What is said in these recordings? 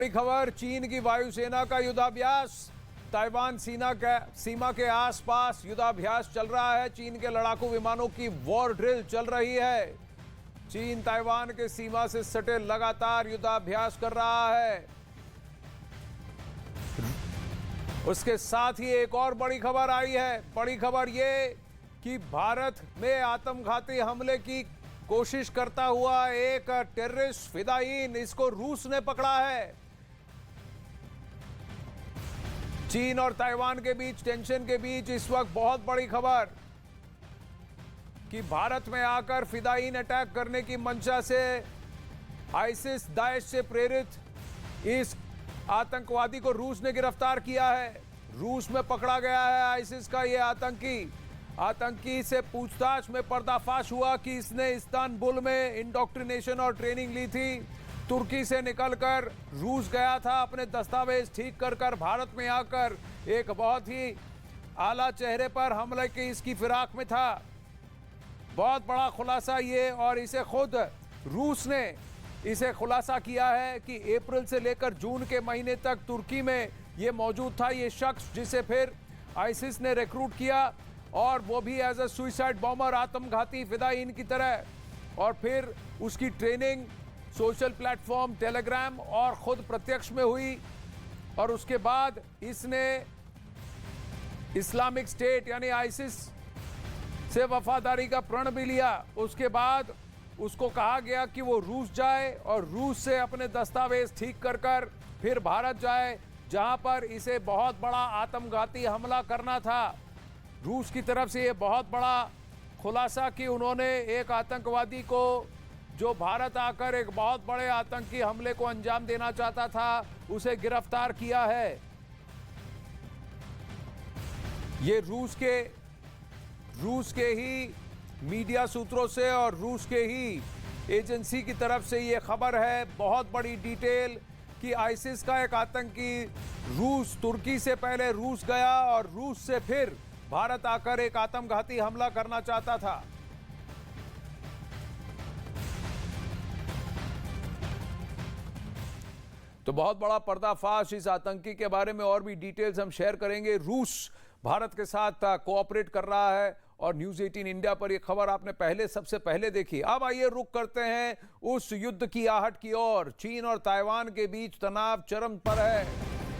बड़ी खबर, चीन की वायुसेना का युद्धाभ्यास। ताइवान सीमा के आसपास युद्धाभ्यास चल रहा है। चीन के लड़ाकू विमानों की वॉर ड्रिल चल रही है। चीन ताइवान के सीमा से सटे लगातार युद्धाभ्यास कर रहा है। उसके साथ ही एक और बड़ी खबर आई है। बड़ी खबर यह कि भारत में आत्मघाती हमले की कोशिश करता हुआ एक टेररिस्ट फिदायीन, इसको रूस ने पकड़ा है। चीन और ताइवान के बीच टेंशन के बीच इस वक्त बहुत बड़ी खबर कि भारत में आकर फिदायीन अटैक करने की मंशा से आईसिस दाइश से प्रेरित इस आतंकवादी को रूस ने गिरफ्तार किया है। रूस में पकड़ा गया है आईसिस का यह आतंकी से पूछताछ में पर्दाफाश हुआ कि इसने इस्तांबुल में इंडोक्ट्रिनेशन और ट्रेनिंग ली थी। तुर्की से निकलकर रूस गया था, अपने दस्तावेज ठीक कर भारत में आकर एक बहुत ही आला चेहरे पर हमले की इसकी फिराक में था। बहुत बड़ा खुलासा ये, और इसे खुद रूस ने इसे खुलासा किया है कि अप्रैल से लेकर जून के महीने तक तुर्की में ये मौजूद था, ये शख्स जिसे फिर आईसिस ने रिक्रूट किया, और वो भी एज अ सुसाइड बॉम्बर, आत्मघाती फिदायीन की तरह। और फिर उसकी ट्रेनिंग सोशल प्लेटफॉर्म टेलीग्राम और खुद प्रत्यक्ष में हुई, और उसके बाद इसने इस्लामिक स्टेट यानी आईसिस से वफादारी का प्रण भी लिया। उसके बाद उसको कहा गया कि वो रूस जाए और रूस से अपने दस्तावेज ठीक कर फिर भारत जाए, जहां पर इसे बहुत बड़ा आत्मघाती हमला करना था। रूस की तरफ से ये बहुत बड़ा खुलासा कि उन्होंने एक आतंकवादी को, जो भारत आकर एक बहुत बड़े आतंकी हमले को अंजाम देना चाहता था, उसे गिरफ्तार किया है। ये रूस के ही मीडिया सूत्रों से और रूस के ही एजेंसी की तरफ से ये खबर है, बहुत बड़ी डिटेल, कि आईसिस का एक आतंकी तुर्की से पहले रूस गया और रूस से फिर भारत आकर एक आत्मघाती हमला करना चाहता था। तो बहुत बड़ा पर्दाफाश इस आतंकी के बारे में, और भी डिटेल्स हम शेयर करेंगे। रूस भारत के साथ कोऑपरेट कर रहा है, और न्यूज़ 18 इंडिया पर यह खबर आपने सबसे पहले देखी। अब आइए रुख करते हैं उस युद्ध की आहट की ओर। चीन और ताइवान के बीच तनाव चरम पर है।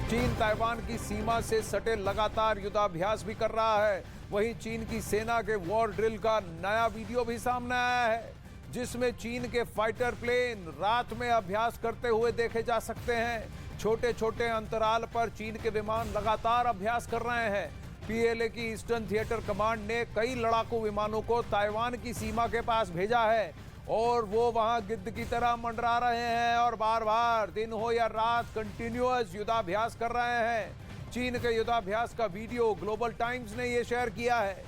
चीन ताइवान की सीमा से सटे लगातार युद्धाभ्यास भी कर रहा है। वहीं चीन की सेना के वॉर ड्रिल का नया वीडियो भी सामने आया है, जिसमें चीन के फाइटर प्लेन रात में अभ्यास करते हुए देखे जा सकते हैं। छोटे छोटे अंतराल पर चीन के विमान लगातार अभ्यास कर रहे हैं। पीएलए की ईस्टर्न थिएटर कमांड ने कई लड़ाकू विमानों को ताइवान की सीमा के पास भेजा है, और वो वहां गिद्ध की तरह मंडरा रहे हैं और बार बार दिन हो या रात कंटिन्यूअस युद्धाभ्यास कर रहे हैं। चीन के युद्धाभ्यास का वीडियो ग्लोबल टाइम्स ने यह शेयर किया है।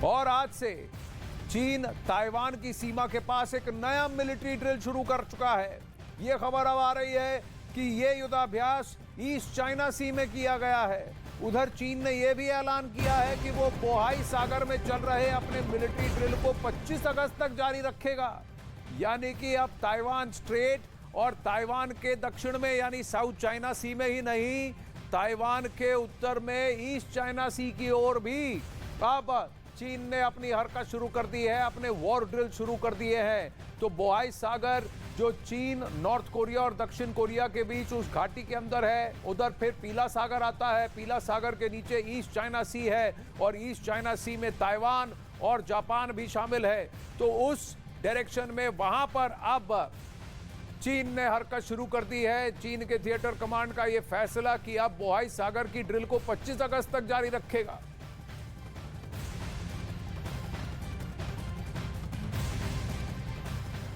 और आज से चीन ताइवान की सीमा के पास एक नया मिलिट्री ड्रिल शुरू कर चुका है। यह खबर अब आ रही है कि यह युद्धाभ्यास ईस्ट चाइना सी में किया गया है। उधर चीन ने यह भी ऐलान किया है कि वो बोहाई सागर में चल रहे अपने मिलिट्री ड्रिल को 25 अगस्त तक जारी रखेगा। यानी कि अब ताइवान स्ट्रेट और ताइवान के दक्षिण में यानी साउथ चाइना सी में ही नहीं, ताइवान के उत्तर में ईस्ट चाइना सी की ओर भी अब चीन ने अपनी हरकत शुरू कर दी है, अपने वॉर ड्रिल शुरू कर दिए हैं। तो बोहाई सागर जो चीन, नॉर्थ कोरिया और दक्षिण कोरिया के बीच उस घाटी के अंदर है, उधर फिर पीला सागर आता है। पीला सागर के नीचे ईस्ट चाइना सी है, और ईस्ट चाइना सी में ताइवान और जापान भी शामिल है। तो उस डायरेक्शन में वहां पर अब चीन ने हरकत शुरू कर दी है। चीन के थिएटर कमांड का यह फैसला कि अब बोहाई सागर की ड्रिल को 25 अगस्त तक जारी रखेगा।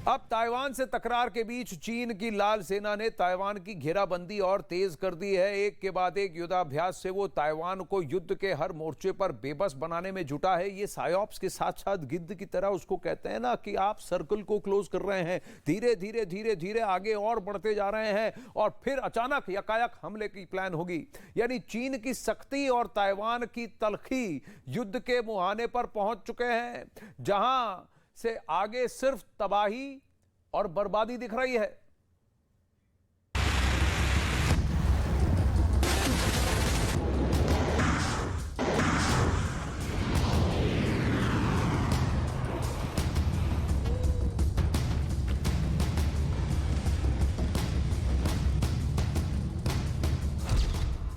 अब ताइवान से तकरार के बीच चीन की लाल सेना ने ताइवान की घेराबंदी और तेज कर दी है। एक के बाद एक युद्धाभ्यास से वो ताइवान को युद्ध के हर मोर्चे पर बेबस बनाने में जुटा है। ये सायोप्स के साथ साथ गिद्ध की तरह उसको कहते हैं ना कि आप सर्कल को क्लोज कर रहे हैं, धीरे धीरे धीरे धीरे आगे और बढ़ते जा रहे हैं, और फिर अचानक यकायक हमले की प्लान होगी। यानी चीन की सख्ती और ताइवान की तलखी युद्ध के मुहाने पर पहुंच चुके हैं, जहां से आगे सिर्फ तबाही और बर्बादी दिख रही है।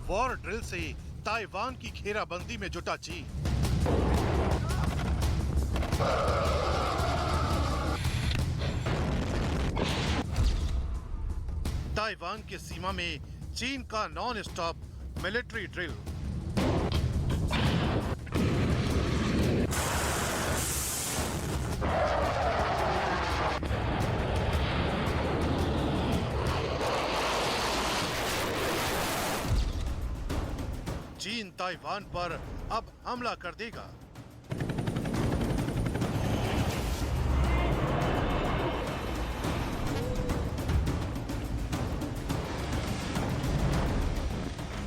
वॉर ड्रिल से ताइवान की घेराबंदी में जुटा चीन। ताइवान के सीमा में चीन का नॉन स्टॉप मिलिट्री ड्रिल। चीन ताइवान पर अब हमला कर देगा।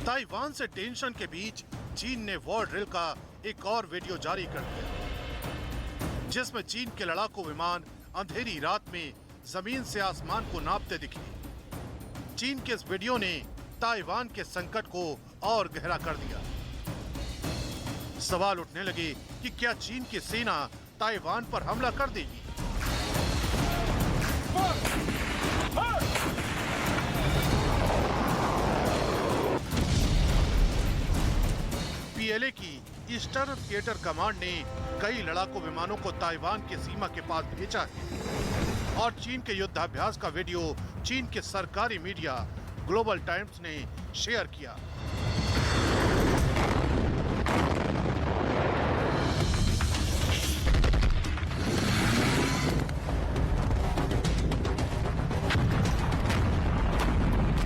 ताइवान से टेंशन के बीच चीन ने वॉर ड्रिल का एक और वीडियो जारी कर दिया, जिसमें चीन के लड़ाकू विमान अंधेरी रात में जमीन से आसमान को नापते दिखे। चीन के इस वीडियो ने ताइवान के संकट को और गहरा कर दिया। सवाल उठने लगे कि क्या चीन की सेना ताइवान पर हमला कर देगी? पीएलए की ईस्टर्न थिएटर कमांड ने कई लड़ाकू विमानों को ताइवान की सीमा के पास भेजा है और चीन के युद्धाभ्यास का वीडियो चीन के सरकारी मीडिया ग्लोबल टाइम्स ने शेयर किया।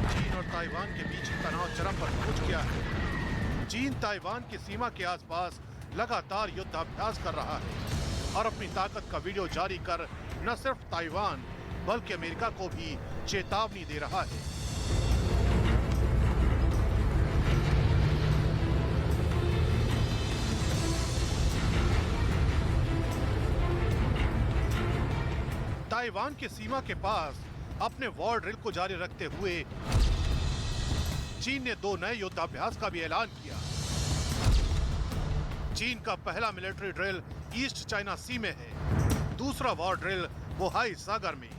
चीन और ताइवान के बीच तनाव चरम पर पहुंच गया है। चीन ताइवान की सीमा के आसपास लगातार युद्धाभ्यास कर रहा है और अपनी ताकत का वीडियो जारी कर न सिर्फ ताइवान बल्कि अमेरिका को भी चेतावनी दे रहा है। ताइवान की सीमा के पास अपने वॉर ड्रिल को जारी रखते हुए चीन ने 2 नए युद्धाभ्यास का भी ऐलान किया। चीन का पहला मिलिट्री ड्रिल ईस्ट चाइना सी में है, दूसरा वॉर ड्रिल बोहाई सागर में।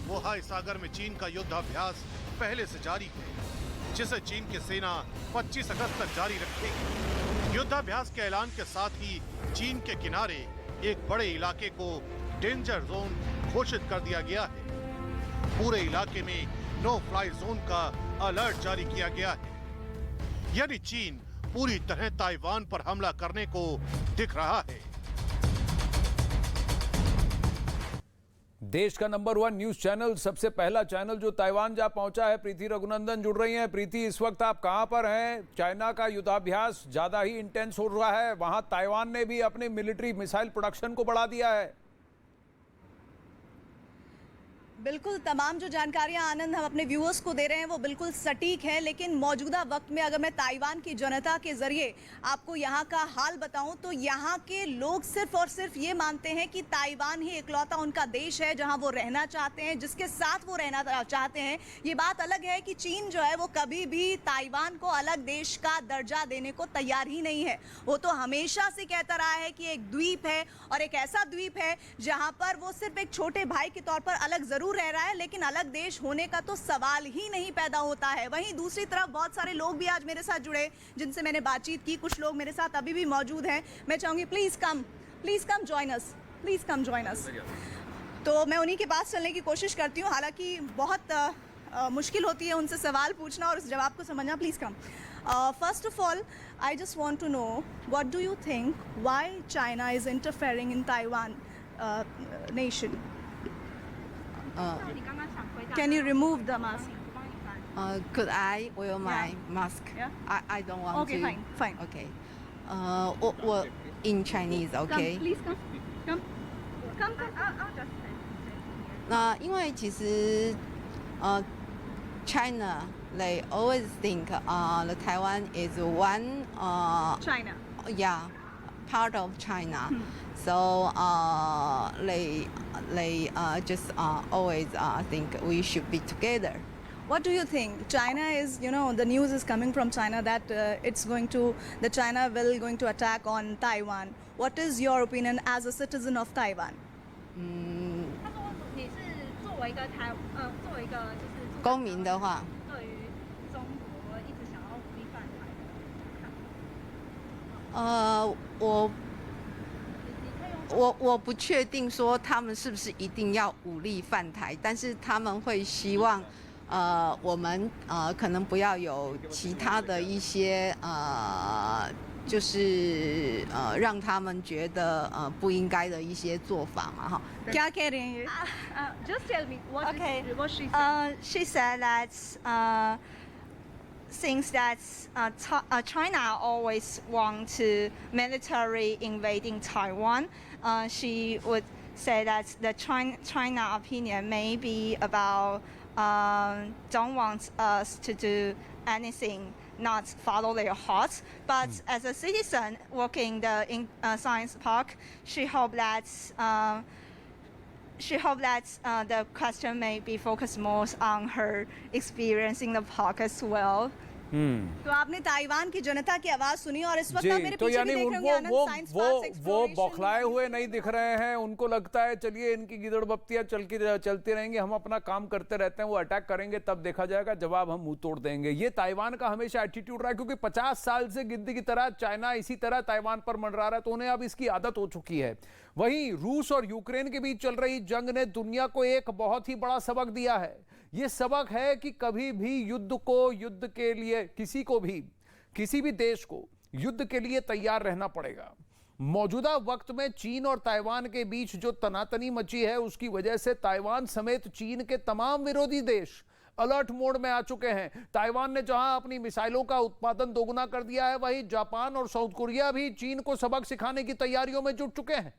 बोहाई सागर में चीन का युद्धाभ्यास पहले से जारी है, जिसे चीन की सेना 25 अगस्त तक जारी रखेगी। युद्धाभ्यास के ऐलान के साथ ही चीन के किनारे एक बड़े इलाके को डेंजर जोन घोषित कर दिया गया है। पूरे इलाके में नो फ्लाई जोन का अलर्ट जारी किया गया है, यानी चीन पूरी तरह ताइवान पर हमला करने को दिख रहा है। देश का नंबर 1 न्यूज चैनल, सबसे पहला चैनल जो ताइवान जा पहुंचा है, प्रीति रघुनंदन जुड़ रही हैं। प्रीति, इस वक्त आप कहां पर हैं? चाइना का युद्धाभ्यास ज्यादा ही इंटेंस हो रहा है, वहां ताइवान ने भी अपने मिलिट्री मिसाइल प्रोडक्शन को बढ़ा दिया है। बिल्कुल, तमाम जो जानकारियां आनंद हम अपने व्यूअर्स को दे रहे हैं वो बिल्कुल सटीक है, लेकिन मौजूदा वक्त में अगर मैं ताइवान की जनता के जरिए आपको यहां का हाल बताऊं तो यहां के लोग सिर्फ और सिर्फ ये मानते हैं कि ताइवान ही इकलौता उनका देश है जहां वो रहना चाहते हैं, जिसके साथ वो रहना चाहते हैं। ये बात अलग है कि चीन जो है वो कभी भी ताइवान को अलग देश का दर्जा देने को तैयार ही नहीं है। वो तो हमेशा से कहता रहा है कि एक द्वीप है और एक ऐसा द्वीप है जहां पर वो सिर्फ एक छोटे भाई के तौर पर अलग जरूर रह रहा है, लेकिन अलग देश होने का तो सवाल ही नहीं पैदा होता है। वहीं दूसरी तरफ बहुत सारे लोग भी आज मेरे साथ जुड़े जिनसे मैंने बातचीत की। कुछ लोग मेरे साथ अभी भी मौजूद हैं। मैं चाहूंगी प्लीज कम जॉइन अस। तो मैं उन्हीं के पास चलने की कोशिश करती हूँ, हालांकि बहुत मुश्किल होती है उनसे सवाल पूछना और उस जवाब को समझना। Please come. First of all, I just want to know what do you think why China is interfering in Taiwan nation? Can you remove the mask? Could I wear my mask? Yeah. I don't want Okay, to. fine. Okay. 我 in Chinese, okay? Please come. I'll just 因为其实China they always think the Taiwan is one China. yeah part of China, so they just always think we should be together. What do you think? China is, the news is coming from China that China will going to attack on Taiwan. What is your opinion as a citizen of Taiwan? 他说你是作为一个作为一个就是公民的话，对于中国一直想要武力犯台的看法，你可以用我不确定说他们是不是一定要武力犯台，但是他们会希望我们可能不要有其他的一些就是让他们觉得不应该的一些做法嘛哈。क्या कह रहे हैं ये? Just tell me what she said. She said that thinks that China always want to military invading Taiwan. She would say that the China opinion may be about don't want us to do anything, not follow their hearts. But as a citizen working in science park, she hoped that the question may be focused more on her experience in the park as well. तो आपने Taiwan की जनता की आवाज सुनी और इस वक्त आप मेरे तो पीछे यानी भी देख रहे होंगे आनंद साइंस पार्क वो एक्सप्लोरेशन। बौखलाए हुए नहीं दिख रहे हैं। उनको लगता है चलिए इनकी गिदड़ बत्तियां चलती रहेंगी, हम अपना काम करते रहते हैं, वो अटैक करेंगे तब देखा जाएगा, जवाब हम मुंह तोड़ देंगे। ये ताइवान का हमेशा एटीट्यूड रहा है, क्योंकि 50 साल से गिद्ध की तरह चाइना इसी तरह ताइवान पर मंडरा रहा है, तो उन्हें अब इसकी आदत हो चुकी है। वहीं रूस और यूक्रेन के बीच चल रही जंग ने दुनिया को एक बहुत ही बड़ा सबक दिया है। ये सबक है कि कभी भी युद्ध के लिए किसी भी देश को युद्ध के लिए तैयार रहना पड़ेगा। मौजूदा वक्त में चीन और ताइवान के बीच जो तनातनी मची है, उसकी वजह से ताइवान समेत चीन के तमाम विरोधी देश अलर्ट मोड में आ चुके हैं। ताइवान ने जहां अपनी मिसाइलों का उत्पादन दोगुना कर दिया है, वहीं जापान और साउथ कोरिया भी चीन को सबक सिखाने की तैयारियों में जुट चुके हैं।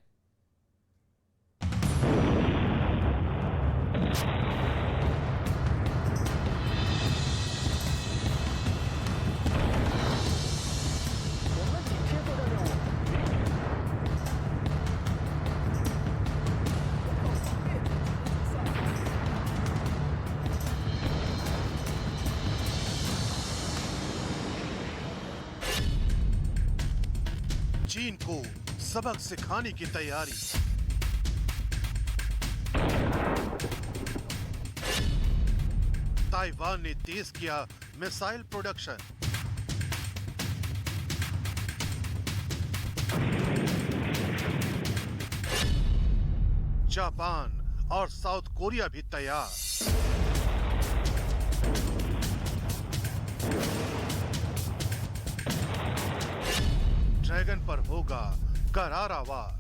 चीन को सबक सिखाने की तैयारी। ताइवान ने तेज किया मिसाइल प्रोडक्शन। जापान और साउथ कोरिया भी तैयार। ड्रैगन पर होगा करारा वार।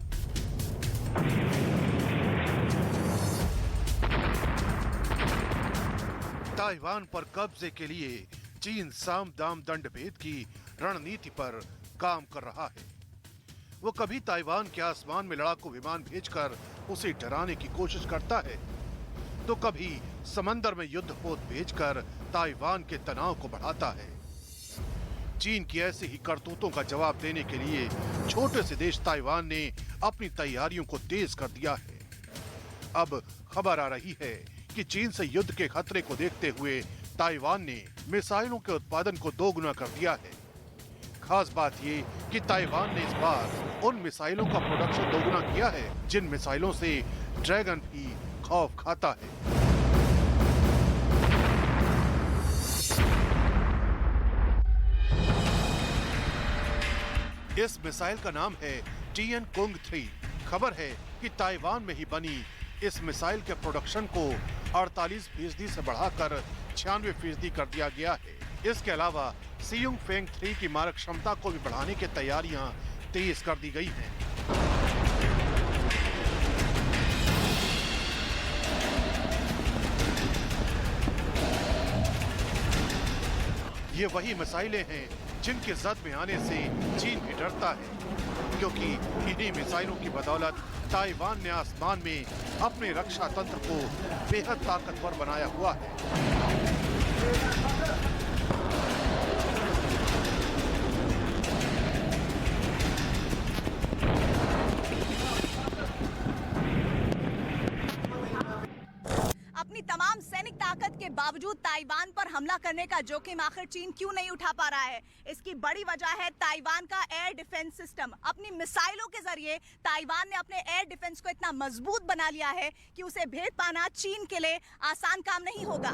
ताइवान पर कब्जे के लिए चीन साम दाम दंड भेद की रणनीति पर काम कर रहा है। वो कभी ताइवान के आसमान में लड़ाकू विमान भेजकर उसे डराने की कोशिश करता है, तो कभी समंदर में युद्धपोत भेजकर ताइवान के तनाव को बढ़ाता है। चीन की ऐसी ही करतूतों का जवाब देने के लिए छोटे से देश ताइवान ने अपनी तैयारियों को तेज कर दिया है। अब खबर आ रही है कि चीन से युद्ध के खतरे को देखते हुए ताइवान ने मिसाइलों के उत्पादन को दोगुना कर दिया है। खास बात ये कि ताइवान ने इस बार उन मिसाइलों का प्रोडक्शन दोगुना किया है जिन मिसाइलों से ड्रैगन भी खौफ खाता है। इस मिसाइल का नाम है Tianqong-3। खबर है कि ताइवान में ही बनी इस मिसाइल के प्रोडक्शन को 48% से बढ़ाकर 96% कर दिया गया है। इसके अलावा Siung-Feng-3 की मारक क्षमता को भी बढ़ाने की तैयारियां तेज कर दी गई हैं। ये वही मिसाइलें हैं जिनके जद में आने से चीन भी डरता है। क्योंकि इन्हीं मिसाइलों की बदौलत ताइवान ने आसमान में अपने रक्षा तंत्र को बेहद ताकतवर बनाया हुआ है। अपनी तमाम सैनिक ताकत के बावजूद ताइवान पर हमला करने का जोखिम आखिर चीन क्यों नहीं उठा पा रहा है? इसकी बड़ी वजह है ताइवान का एयर डिफेंस सिस्टम। अपनी मिसाइलों के जरिए ताइवान ने अपने एयर डिफेंस को इतना मजबूत बना लिया है कि उसे भेद पाना चीन के लिए आसान काम नहीं होगा।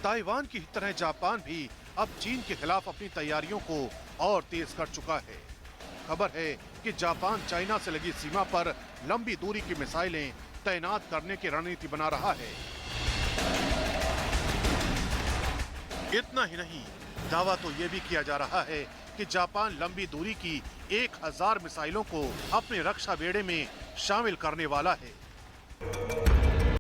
ताइवान की तरह जापान भी अब चीन के खिलाफ अपनी तैयारियों को और तेज कर चुका है। खबर है कि जापान चाइना से लगी सीमा पर लंबी दूरी की मिसाइलें तैनात करने की रणनीति बना रहा है। इतना ही नहीं, दावा तो यह भी किया जा रहा है कि जापान लंबी दूरी की 1000 मिसाइलों को अपने रक्षा बेड़े में शामिल करने वाला है।